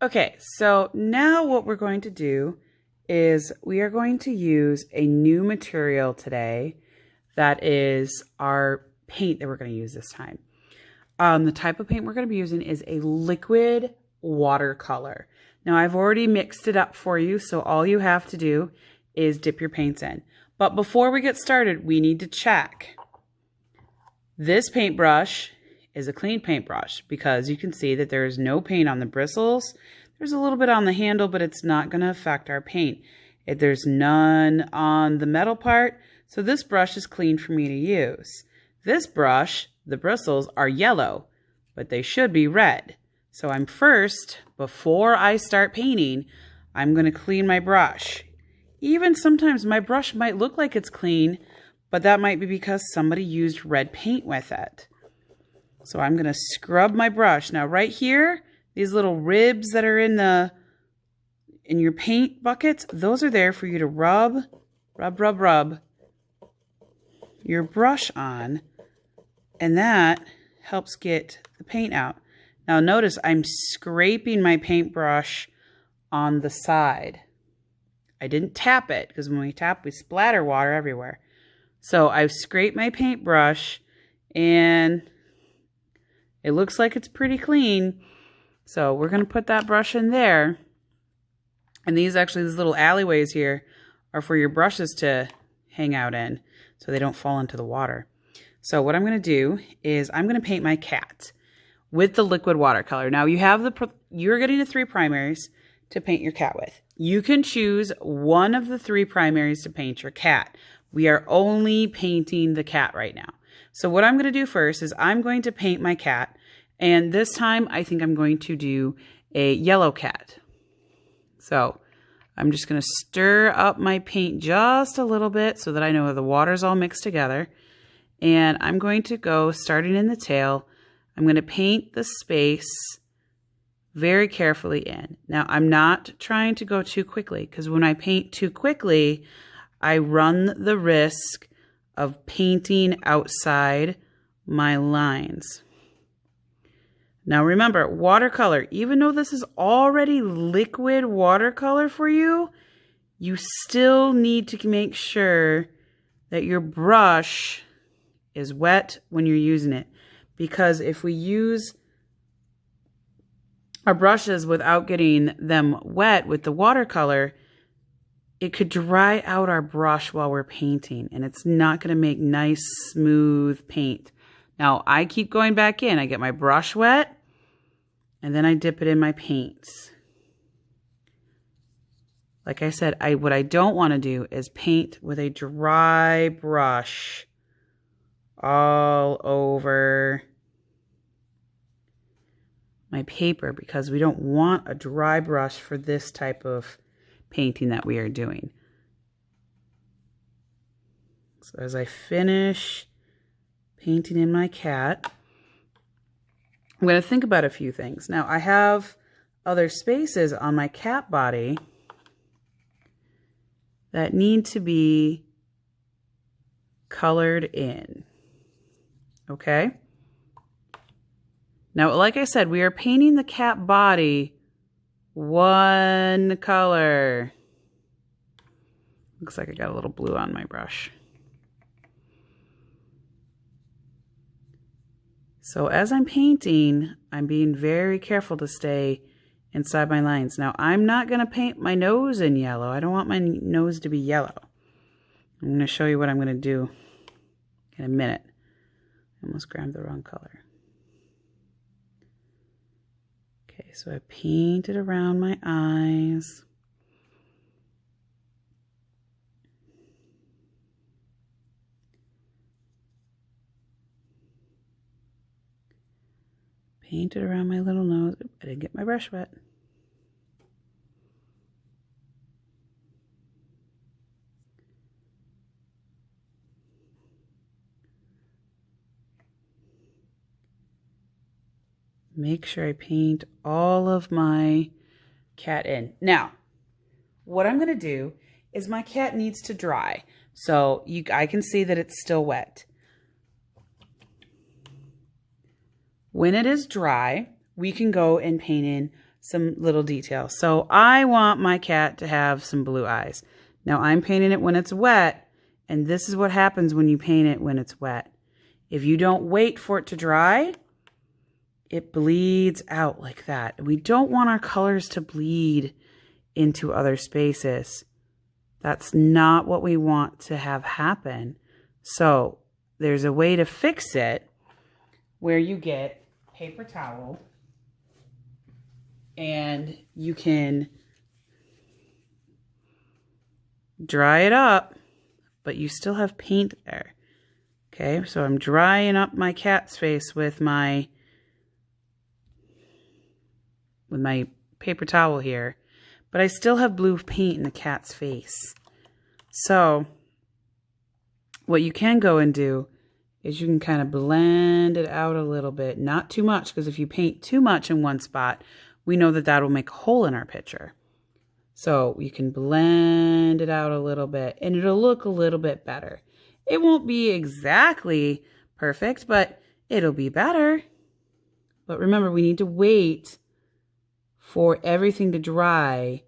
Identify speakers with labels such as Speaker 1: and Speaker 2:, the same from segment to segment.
Speaker 1: Okay, so now what we're going to do is we are going to use a new material today that is our paint that we're going to use this time. The type of paint we're going to be using is a liquid watercolor. Now I've already mixed it up for you, so all you have to do is dip your paints in. But before we get started, we need to check. This paintbrush is a clean paintbrush because you can see that there is no paint on the bristles. There's a little bit on the handle, but it's not going to affect our paint. There's none on the metal part, so this brush is clean for me to use. This brush, the bristles are yellow, but they should be red. So I'm first, before I start painting, I'm going to clean my brush. Even sometimes my brush might look like it's clean, but that might be because somebody used red paint with it. So I'm going to scrub my brush. Now right here, these little ribs that are in your paint buckets, those are there for you to rub your brush on, and that helps get the paint out. Now notice I'm scraping my paintbrush on the side. I didn't tap it because when we tap, we splatter water everywhere. So I've scraped my paintbrush and it looks like it's pretty clean. So we're going to put that brush in there. And these little alleyways here are for your brushes to hang out in so they don't fall into the water. So what I'm going to do is I'm going to paint my cat with the liquid watercolor. Now you're getting the 3 primaries to paint your cat with. You can choose one of the 3 primaries to paint your cat. We are only painting the cat right now. So what I'm going to do first is I'm going to paint my cat. And this time I think I'm going to do a yellow cat. So I'm just going to stir up my paint just a little bit so that I know the water's all mixed together. And I'm going to go starting in the tail. I'm going to paint the space very carefully in. Now I'm not trying to go too quickly because when I paint too quickly, I run the risk of painting outside my lines. Now remember, watercolor, even though this is already liquid watercolor for you, you still need to make sure that your brush is wet when you're using it. Because if we use our brushes without getting them wet with the watercolor, it could dry out our brush while we're painting, and it's not going to make nice, smooth paint. Now, I keep going back in. I get my brush wet, and then I dip it in my paints. Like I said, what I don't want to do is paint with a dry brush all over my paper because we don't want a dry brush for this type of painting that we are doing. So as I finish painting in my cat, I'm going to think about a few things. Now I have other spaces on my cat body that need to be colored in. Okay? Now, like I said, we are painting the cat body one color. Looks like I got a little blue on my brush. So as I'm painting, I'm being very careful to stay inside my lines. Now, I'm not going to paint my nose in yellow. I don't want my nose to be yellow. I'm going to show you what I'm going to do in a minute. I almost grabbed the wrong color. Okay, so I painted around my eyes. Painted around my little nose. Oop, I didn't get my brush wet. Make sure I paint all of my cat in. Now, what I'm going to do is my cat needs to dry. So I can see that it's still wet. When it is dry, we can go and paint in some little details. So I want my cat to have some blue eyes. Now I'm painting it when it's wet, and this is what happens when you paint it when it's wet. If you don't wait for it to dry, it bleeds out like that. We don't want our colors to bleed into other spaces. That's not what we want to have happen. So there's a way to fix it where you get paper towel and you can dry it up, but you still have paint there. Okay, so I'm drying up my cat's face with my paper towel here, but I still have blue paint in the cat's face. So what you can go and do is you can kind of blend it out a little bit, not too much, because if you paint too much in one spot, we know that that will make a hole in our picture. So you can blend it out a little bit and it'll look a little bit better. It won't be exactly perfect, but it'll be better. But remember, we need to wait for everything to dry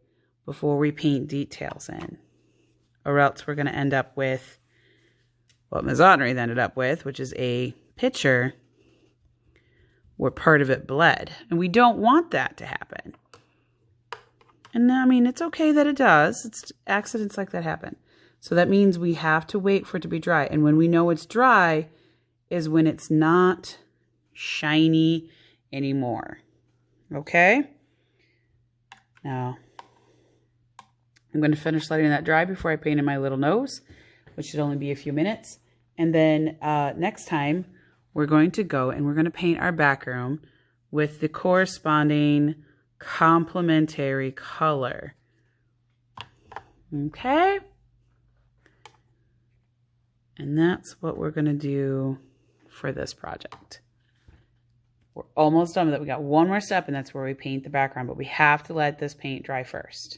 Speaker 1: before we paint details in, or else we're going to end up with what Ms. Audrey ended up with, which is a picture where part of it bled. And we don't want that to happen. And I mean, it's okay that it does. It's accidents like that happen. So that means we have to wait for it to be dry. And when we know it's dry is when it's not shiny anymore. Okay? Now, I'm going to finish letting that dry before I paint in my little nose, which should only be a few minutes. And then next time, we're going to go and we're going to paint our back room with the corresponding complementary color. Okay? And that's what we're going to do for this project. We're almost done with it. We got one more step, and that's where we paint the background, but we have to let this paint dry first.